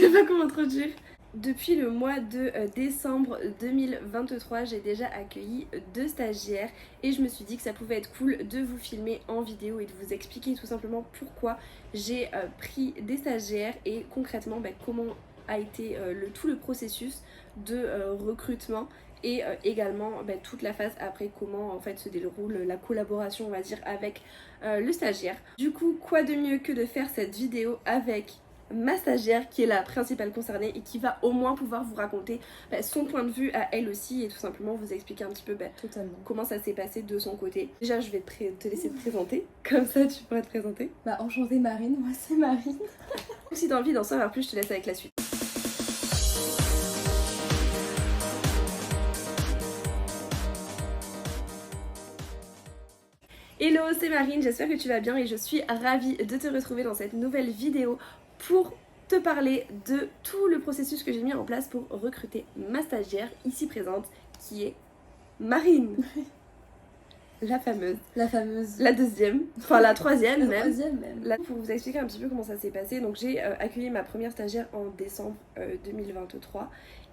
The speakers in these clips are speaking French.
sais pas comment introduire. Depuis le mois de décembre 2023, j'ai déjà accueilli 2 stagiaires et je me suis dit que ça pouvait être cool de vous filmer en vidéo et de vous expliquer tout simplement pourquoi j'ai pris des stagiaires et concrètement comment a été tout le processus de recrutement et également toute la phase après, comment en fait se déroule la collaboration, on va dire, avec le stagiaire. Du coup, quoi de mieux que de faire cette vidéo avec ma stagiaire qui est la principale concernée et qui va au moins pouvoir vous raconter son point de vue à elle aussi et tout simplement vous expliquer un petit peu Totalement. comment ça s'est passé de son côté. Déjà je vais te laisser te présenter, comme ça tu pourras te présenter. Enchantée Marine, moi c'est Marine. Si t'as envie d'en savoir plus, je te laisse avec la suite. Hello, c'est Marine, j'espère que tu vas bien et je suis ravie de te retrouver dans cette nouvelle vidéo pour te parler de tout le processus que j'ai mis en place pour recruter ma stagiaire ici présente qui est Marine. La fameuse. La fameuse. La deuxième, enfin la troisième même. Troisième même. Là, pour vous expliquer un petit peu comment ça s'est passé, donc j'ai accueilli ma première stagiaire en décembre 2023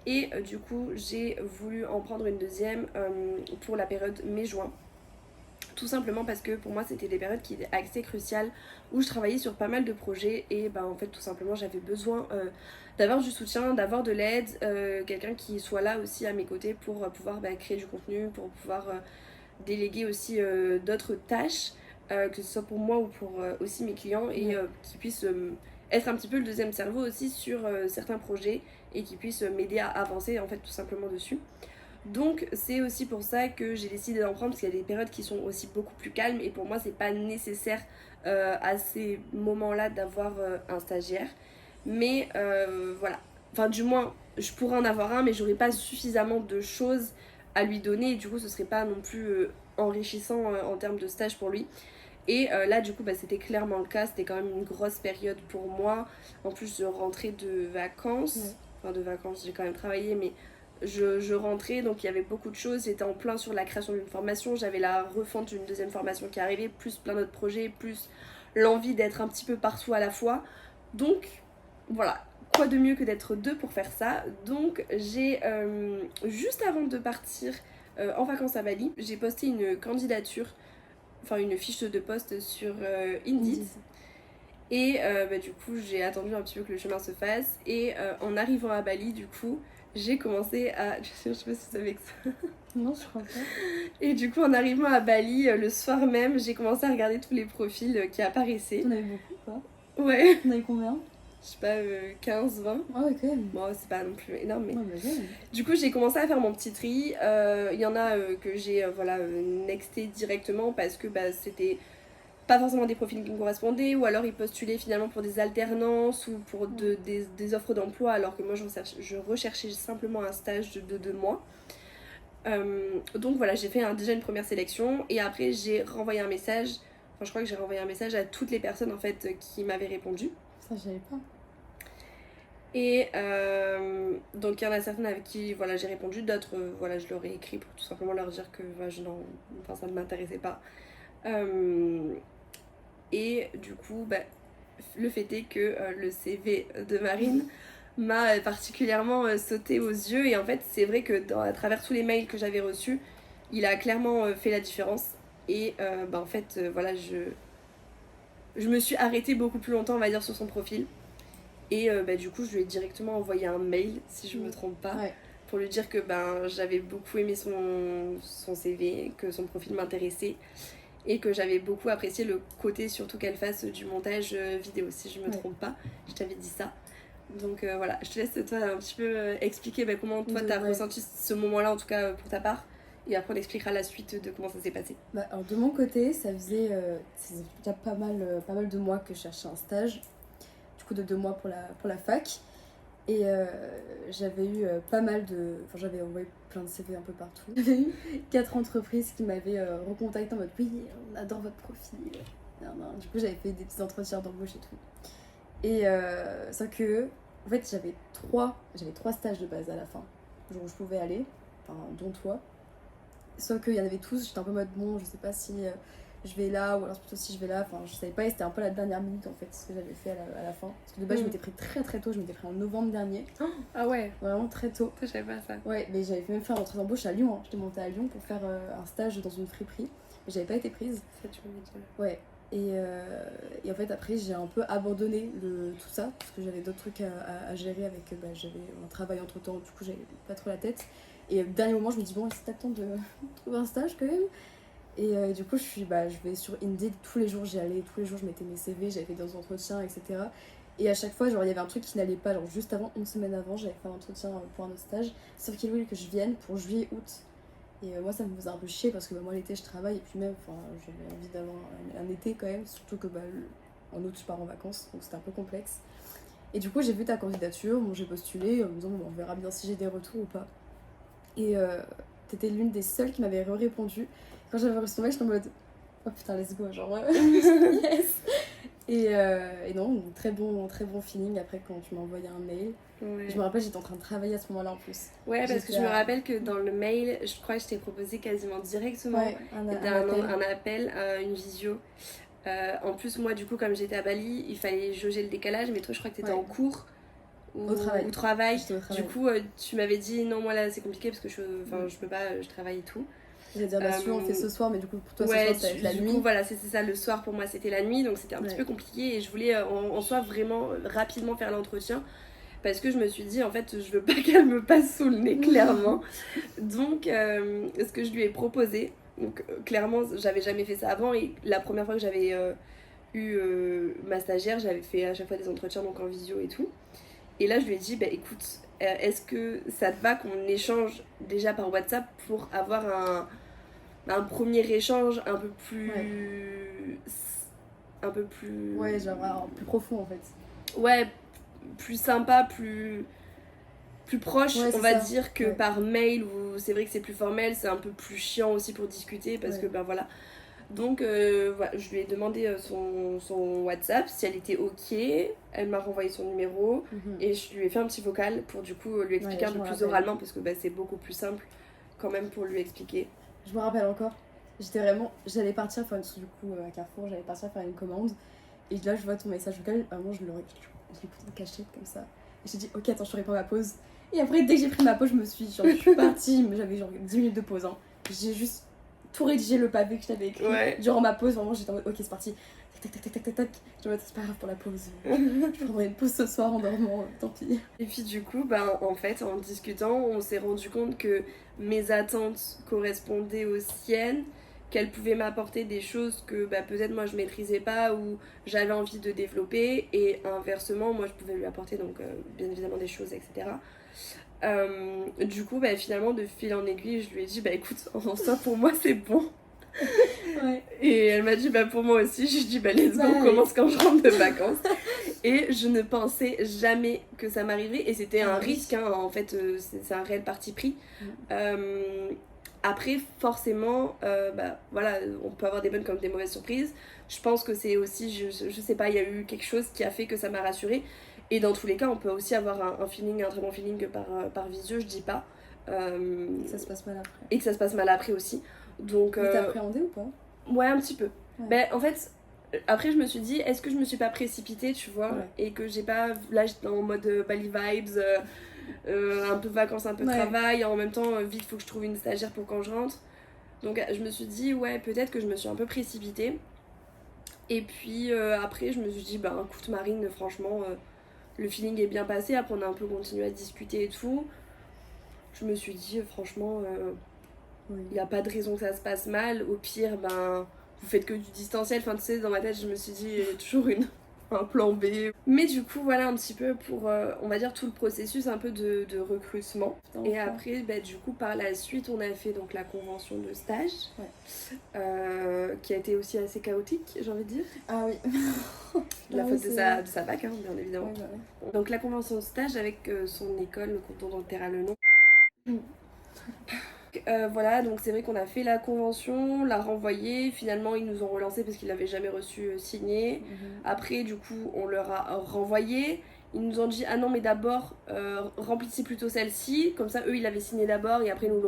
et du coup j'ai voulu en prendre une deuxième pour la période mai-juin. Tout simplement parce que pour moi c'était des périodes qui étaient assez cruciales où je travaillais sur pas mal de projets et en fait tout simplement j'avais besoin d'avoir du soutien, d'avoir de l'aide, quelqu'un qui soit là aussi à mes côtés pour pouvoir créer du contenu, pour pouvoir déléguer aussi d'autres tâches, que ce soit pour moi ou pour aussi mes clients et qui puissent être un petit peu le deuxième cerveau aussi sur certains projets et qui puissent m'aider à avancer en fait tout simplement dessus. Donc c'est aussi pour ça que j'ai décidé d'en prendre parce qu'il y a des périodes qui sont aussi beaucoup plus calmes et pour moi c'est pas nécessaire à ces moments-là d'avoir un stagiaire. Mais voilà, enfin du moins je pourrais en avoir un mais j'aurais pas suffisamment de choses à lui donner et du coup ce serait pas non plus enrichissant en termes de stage pour lui. Et là du coup c'était clairement le cas, c'était quand même une grosse période pour moi. En plus je rentrais de vacances, enfin de vacances, j'ai quand même travaillé mais je rentrais, donc il y avait beaucoup de choses. J'étais en plein sur la création d'une formation, j'avais la refonte d'une deuxième formation qui arrivait, plus plein d'autres projets, plus l'envie d'être un petit peu partout à la fois. Donc voilà, quoi de mieux que d'être deux pour faire ça. Donc j'ai, juste avant de partir en vacances à Bali, j'ai posté une candidature, enfin une fiche de poste sur Indeed. Et du coup j'ai attendu un petit peu que le chemin se fasse et en arrivant à Bali du coup j'ai commencé à... Je sais pas si tu savais que ça... Non, je crois pas. Et du coup en arrivant à Bali le soir même j'ai commencé à regarder tous les profils qui apparaissaient. T'en avais beaucoup ou pas? Ouais. T'en avais combien? Je sais pas, 15, 20. Ah ouais, quand même. Bon c'est pas non plus énorme mais... Ouais, j'aime. Du coup j'ai commencé à faire mon petit tri. Il y en a que j'ai nexté directement parce que c'était pas forcément des profils qui me correspondaient ou alors ils postulaient finalement pour des alternances ou pour des offres d'emploi alors que moi je recherchais simplement un stage de 2 mois. Donc voilà, j'ai fait déjà une première sélection et après j'ai renvoyé un message, enfin je crois que j'ai renvoyé un message à toutes les personnes en fait qui m'avaient répondu. Ça je savais pas. Et donc il y en a certaines avec qui j'ai répondu, d'autres je leur ai écrit pour tout simplement leur dire que ça ne m'intéressait pas. Et du coup le fait est que le CV de Marine m'a particulièrement sauté aux yeux et en fait c'est vrai que à travers tous les mails que j'avais reçus il a clairement fait la différence et en fait je me suis arrêtée beaucoup plus longtemps on va dire sur son profil et du coup je lui ai directement envoyé un mail si je me trompe pas pour lui dire que j'avais beaucoup aimé son CV, que son profil m'intéressait et que j'avais beaucoup apprécié le côté surtout qu'elle fasse du montage vidéo si je me trompe pas, je t'avais dit ça. Donc voilà, je te laisse toi un petit peu expliquer comment toi t'as ressenti ce moment-là en tout cas pour ta part et après on expliquera la suite de comment ça s'est passé. Alors de mon côté ça faisait déjà pas mal de mois que je cherchais un stage, du coup de 2 mois pour la fac. Et j'avais eu pas mal de... Enfin, j'avais envoyé plein de CV un peu partout. J'avais eu 4 entreprises qui m'avaient recontacté en mode « Oui, on adore votre profil. » Du coup, j'avais fait des petits entretiens d'embauche et tout. Et c'est que, en fait, j'avais 3 stages de base à la fin, genre où je pouvais aller, enfin, dont toi. Sauf qu'il y en avait tous, j'étais un peu en mode « Bon, je sais pas si je vais là, ou alors plutôt si je vais là, enfin je savais pas, et c'était un peu la dernière minute en fait, ce que j'avais fait à la fin. Parce que de base, je m'étais pris très très tôt, je m'étais pris en novembre dernier. Ah ouais, Vraiment très tôt. je savais pas ça. Ouais, mais j'avais même fait un entretien d'embauche à Lyon, hein. J'étais montée à Lyon pour faire un stage dans une friperie, mais j'avais pas été prise. Ça, tu m'avais dit. Ouais. Et en fait, après, j'ai un peu abandonné tout ça, parce que j'avais d'autres trucs à gérer avec. J'avais un travail entre temps, du coup, j'avais pas trop la tête. Et au dernier moment, je me dis, bon, c'est temps de trouver un stage quand même. Et du coup, je vais sur Indeed, tous les jours j'y allais, tous les jours je mettais mes CV, j'avais fait des entretiens, etc. Et à chaque fois, genre, il y avait un truc qui n'allait pas, genre juste avant, une semaine avant, j'avais fait un entretien pour un autre stage, sauf qu'il voulait que je vienne pour juillet-août. Et moi, ça me faisait un peu chier parce que moi, l'été, je travaille, et puis même, j'avais envie d'avoir un été quand même, surtout que en août, je pars en vacances, donc c'était un peu complexe. Et du coup, j'ai vu ta candidature, bon, j'ai postulé, en me disant, bon, on verra bien si j'ai des retours ou pas. Et t'étais l'une des seules qui m'avait répondu. Quand j'avais reçu ton mail, j'étais en mode oh putain, let's go, genre yes. Et non, très bon feeling après quand tu m'as envoyé un mail. Ouais. Je me rappelle, j'étais en train de travailler à ce moment-là en plus. Ouais, parce que je me rappelle que dans le mail, je crois que je t'ai proposé quasiment directement un appel, une visio. En plus, moi, du coup, comme j'étais à Bali, il fallait jauger le décalage, mais toi, je crois que t'étais en cours. Au travail. Du coup, tu m'avais dit non, moi là c'est compliqué parce que je peux pas, je travaille et tout. J'allais dire, on fait ce soir, mais du coup, pour toi, ouais, ce soir, ça va être la nuit. Du coup, voilà, c'est ça, le soir pour moi c'était la nuit, donc c'était un petit peu compliqué et je voulais en soi vraiment rapidement faire l'entretien parce que je me suis dit en fait, je veux pas qu'elle me passe sous le nez, clairement. Donc, ce que je lui ai proposé, donc clairement, j'avais jamais fait ça avant et la première fois que j'avais eu ma stagiaire, j'avais fait à chaque fois des entretiens donc en visio et tout. Et là, je lui ai dit, bah écoute, est-ce que ça te va qu'on échange déjà par WhatsApp pour avoir un premier échange un peu plus... Un peu plus... Ouais, genre plus profond en fait. Ouais, plus sympa, plus proche, on va dire, que par mail, où c'est vrai que c'est plus formel, c'est un peu plus chiant aussi pour discuter, parce que ben voilà... Donc voilà, je lui ai demandé son WhatsApp, si elle était ok, elle m'a renvoyé son numéro et je lui ai fait un petit vocal pour du coup lui expliquer un peu plus oralement parce que bah, c'est beaucoup plus simple quand même pour lui expliquer. Je me rappelle encore, j'allais partir faire du coup à Carrefour, j'allais partir faire une commande et là je vois ton message vocal, vraiment je l'écoute en cachette comme ça et j'ai dit ok attends je te réponds à ma pause et après dès que j'ai pris ma pause je suis partie, j'avais genre 10 minutes de pause, hein. J'ai juste tout rédiger le pavé que je t'avais écrit durant ma pause, vraiment j'étais en mode ok c'est parti, tac tac tac tac tac tac, je me dis c'est pas grave pour la pause, je prendrai une pause ce soir en dormant, tant pis. Et puis du coup en fait en discutant on s'est rendu compte que mes attentes correspondaient aux siennes, qu'elle pouvait m'apporter des choses que peut-être moi je maîtrisais pas ou j'avais envie de développer et inversement moi je pouvais lui apporter donc bien évidemment des choses etc. Du coup finalement de fil en aiguille je lui ai dit écoute en soi pour moi c'est bon. Et elle m'a dit pour moi aussi. J'ai dit let's go, on commence quand je rentre de vacances. Et je ne pensais jamais que ça m'arriverait et c'était un risque hein, en fait c'est un réel parti pris. Après forcément voilà on peut avoir des bonnes comme des mauvaises surprises. Je pense que c'est aussi je sais pas, il y a eu quelque chose qui a fait que ça m'a rassurée. Et dans tous les cas, on peut aussi avoir un feeling, un très bon feeling par visio, je dis pas. Ça se passe mal après. Et que ça se passe mal après aussi. Donc, mais t'as appréhendé ou pas? Ouais, un petit peu. En fait, après, je me suis dit, est-ce que je me suis pas précipitée, tu vois, et que j'ai pas. Là, j'étais en mode Bali vibes, un peu vacances, un peu travail, en même temps, vite, faut que je trouve une stagiaire pour quand je rentre. Donc, je me suis dit, ouais, peut-être que je me suis un peu précipitée. Et puis, après, je me suis dit, écoute, Marine, franchement. Le feeling est bien passé, après on a un peu continué à discuter et tout. Je me suis dit franchement, il n'y a pas de raison que ça se passe mal. Au pire, vous faites que du distanciel. Enfin tu sais, dans ma tête je me suis dit, il y a toujours un plan B. Mais du coup voilà un petit peu pour, on va dire tout le processus un peu de recrutement. Et après du coup par la suite on a fait donc la convention de stage. Qui a été aussi assez chaotique j'ai envie de dire. Ah oui. La faute de sa bac hein, bien évidemment. Donc la convention de stage avec son école, le canton dont taira le nom. Voilà, donc c'est vrai qu'on a fait la convention, l'a renvoyée, finalement ils nous ont relancé parce qu'ils l'avaient jamais reçu signé. Après du coup on leur a renvoyé, ils nous ont dit ah non mais d'abord remplissez plutôt celle-ci, comme ça eux ils l'avaient signé d'abord et après nous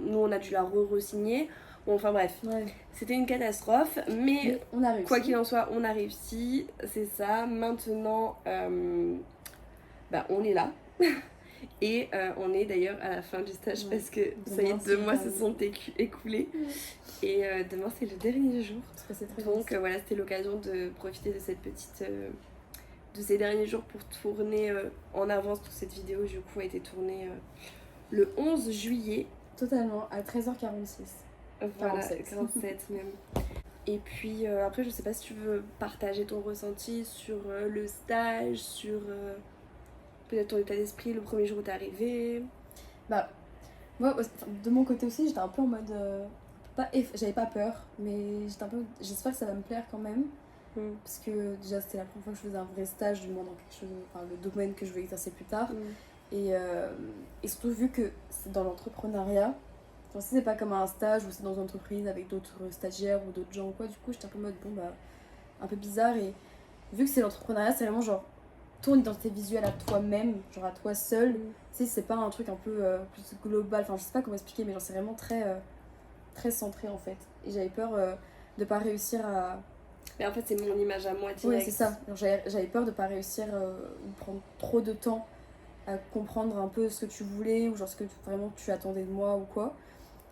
on a dû la re-signer. Bon, enfin bref, Ouais. c'était une catastrophe, mais Mais on a réussi. quoi qu'il en soit, on a réussi, c'est ça. Maintenant, on est là. Et on est d'ailleurs à la fin du stage parce que ça y est, Demain, 2 mois se terminé. sont écoulés. Et demain, c'est le dernier jour. C'est très Donc vite. voilà, c'était l'occasion de profiter de cette de ces derniers jours pour tourner en avance. Toute cette vidéo, du coup, a été tournée le 11 juillet. Totalement, à 13h46. Voilà, 47. 47 même. Et puis après, je sais pas si tu veux partager ton ressenti sur le stage, sur peut-être ton état d'esprit le premier jour où t'es arrivé. Bah, moi, de mon côté aussi, j'étais un peu en mode. J'avais pas peur, mais j'étais un peu. J'espère que ça va me plaire quand même. Parce que déjà, c'était la première fois que je faisais un vrai stage, du moins dans quelque chose. Enfin, le domaine que je vais exercer plus tard. Et surtout, vu que c'est dans l'entrepreneuriat, genre, si c'est pas comme un stage où c'est dans une entreprise avec d'autres stagiaires ou d'autres gens ou quoi, du coup, j'étais un peu en mode bon, bah, un peu bizarre. Et vu que c'est l'entrepreneuriat, c'est vraiment genre ton identité visuelle à toi-même, genre à toi seul. Tu sais, c'est pas un truc un peu plus global, enfin, je sais pas comment expliquer, mais genre, c'est vraiment très centré en fait. Et j'avais peur de pas réussir à. Mais en fait, c'est mon image à moi direct. Ouais, c'est ça. Genre, j'avais peur de pas réussir ou prendre trop de temps à comprendre un peu ce que tu voulais ou genre ce que vraiment tu attendais de moi ou quoi.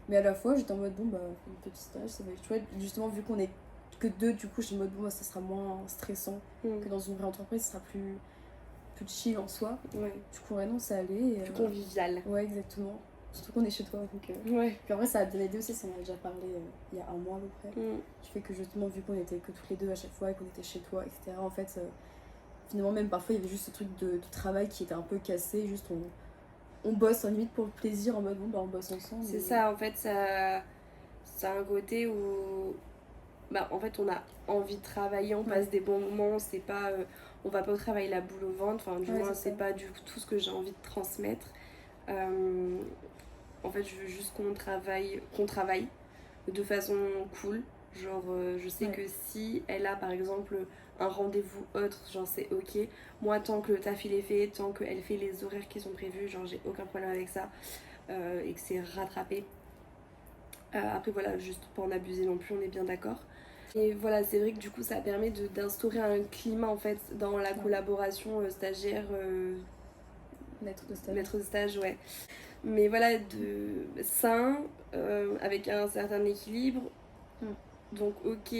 Mais à la fois, j'étais en mode bon, bah, un petit stage, ça va être chouette. Justement, vu qu'on est que deux, du coup, j'étais en mode bon, bah, ça sera moins stressant que dans une vraie entreprise, ça sera plus chill en soi. Ouais. Du coup, ouais, non, ça allait. Plus convivial. Ouais, exactement. Surtout qu'on est chez toi. Donc, ouais. Puis en vrai, ça a bien aidé aussi, ça en a déjà parlé il y a un mois à peu près. Du fait que justement, vu qu'on était que toutes les deux à chaque fois et qu'on était chez toi, etc., en fait, finalement, même parfois, il y avait juste ce truc de travail qui était un peu cassé. Juste, on bosse en limite pour le plaisir, en mode bon, bah, on bosse ensemble. C'est ça, en fait, ça a un côté où. Bah, en fait, on a envie de travailler, on passe des bons moments, c'est pas. On va pas au travail la boule au ventre, enfin, du moins, c'est pas du tout ce que j'ai envie de transmettre. En fait, je veux juste qu'on travaille de façon cool. Genre, je sais que si elle a par exemple un rendez-vous autre, genre c'est ok. Moi, tant que le taf il est fait, tant qu'elle fait les horaires qui sont prévus, genre j'ai aucun problème avec ça et que c'est rattrapé. Après, voilà, juste pour en abuser non plus, on est bien d'accord. Et voilà, c'est vrai que du coup, ça permet d'instaurer un climat en fait dans la collaboration stagiaire. Maître de stage, ouais. Mais voilà, de sain, avec un certain équilibre. Donc, ok,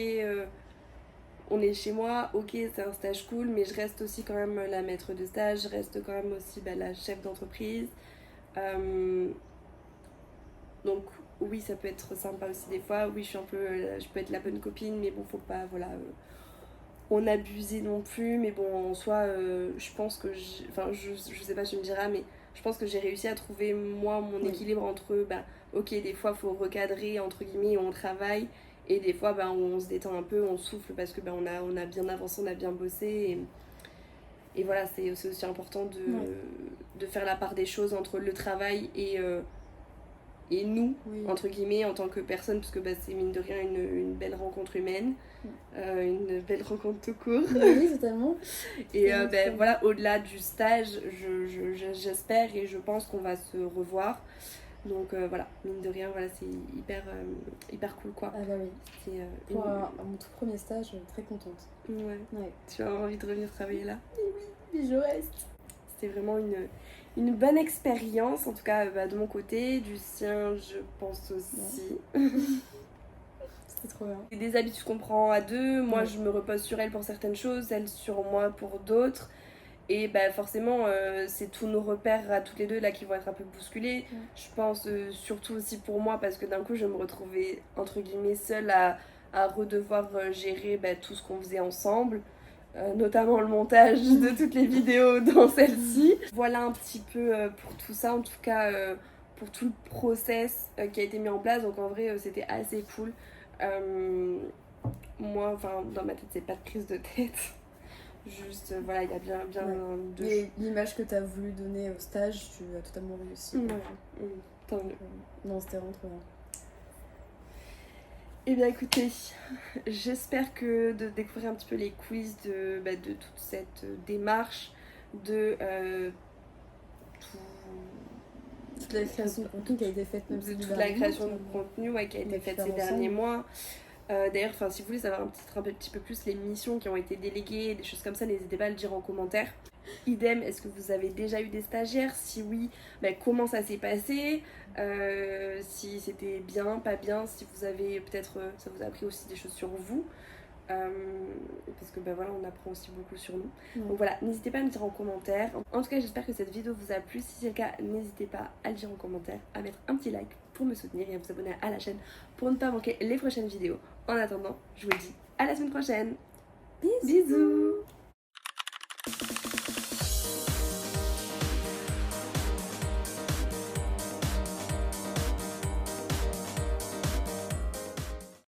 on est chez moi, ok, c'est un stage cool, mais je reste aussi quand même la maître de stage, je reste quand même aussi la chef d'entreprise. Donc, oui, ça peut être sympa aussi des fois. Oui, je peux être la bonne copine, mais bon, faut pas, voilà, en abuser non plus. Mais bon, en soi, je pense que, je sais pas, tu me diras, mais je pense que j'ai réussi à trouver, moi, mon équilibre entre, ok, des fois, faut recadrer, entre guillemets, on travaille. Et des fois, on se détend un peu, on souffle parce que on a bien avancé, on a bien bossé. Et voilà, c'est aussi important de faire la part des choses entre le travail et nous, entre guillemets, en tant que personne, parce que c'est mine de rien une belle rencontre humaine, une belle rencontre tout court. Oui, totalement. Et voilà, au-delà du stage, j'espère et je pense qu'on va se revoir. Donc voilà, mine de rien, voilà, c'est hyper cool quoi. Ah bah oui. Pour mon tout premier stage, très contente. Ouais. Tu as envie de revenir travailler là? Oui, je reste. C'était vraiment une bonne expérience, en tout cas de mon côté, du sien je pense aussi. C'était trop bien. C'est des habitudes qu'on prend à deux, moi je me repose sur elle pour certaines choses, elle sur moi pour d'autres. Et forcément, c'est tous nos repères à toutes les deux là qui vont être un peu bousculés. Je pense surtout aussi pour moi parce que d'un coup je me retrouvais entre guillemets seule à redevoir gérer tout ce qu'on faisait ensemble. Notamment le montage de toutes les vidéos dans celle-ci. Voilà un petit peu pour tout ça, en tout cas pour tout le process qui a été mis en place. Donc en vrai c'était assez cool. Moi, dans ma tête c'est pas de prise de tête. Juste voilà, il y a bien de... Et l'image que tu as voulu donner au stage, tu as totalement réussi. Tant mieux. Non, c'était vraiment trop bien. Eh bien écoutez, j'espère que de découvrir un petit peu les coulisses de toute cette démarche, de toute la création de contenu qui a été faite même de ces toute 2 la derniers création mois, de contenu qui a on a été pu faite faire ces derniers ensemble. mois. D'ailleurs, si vous voulez savoir un petit peu plus les missions qui ont été déléguées, des choses comme ça, n'hésitez pas à le dire en commentaire. Idem, est-ce que vous avez déjà eu des stagiaires? Si oui, comment ça s'est passé? Si c'était bien, pas bien, si vous avez peut-être, ça vous a appris aussi des choses sur vous. Parce que voilà, on apprend aussi beaucoup sur nous. Donc voilà, n'hésitez pas à me dire en commentaire. En tout cas, j'espère que cette vidéo vous a plu. Si c'est le cas, n'hésitez pas à le dire en commentaire, à mettre un petit like pour me soutenir et à vous abonner à la chaîne pour ne pas manquer les prochaines vidéos. En attendant, je vous dis à la semaine prochaine. Bisous.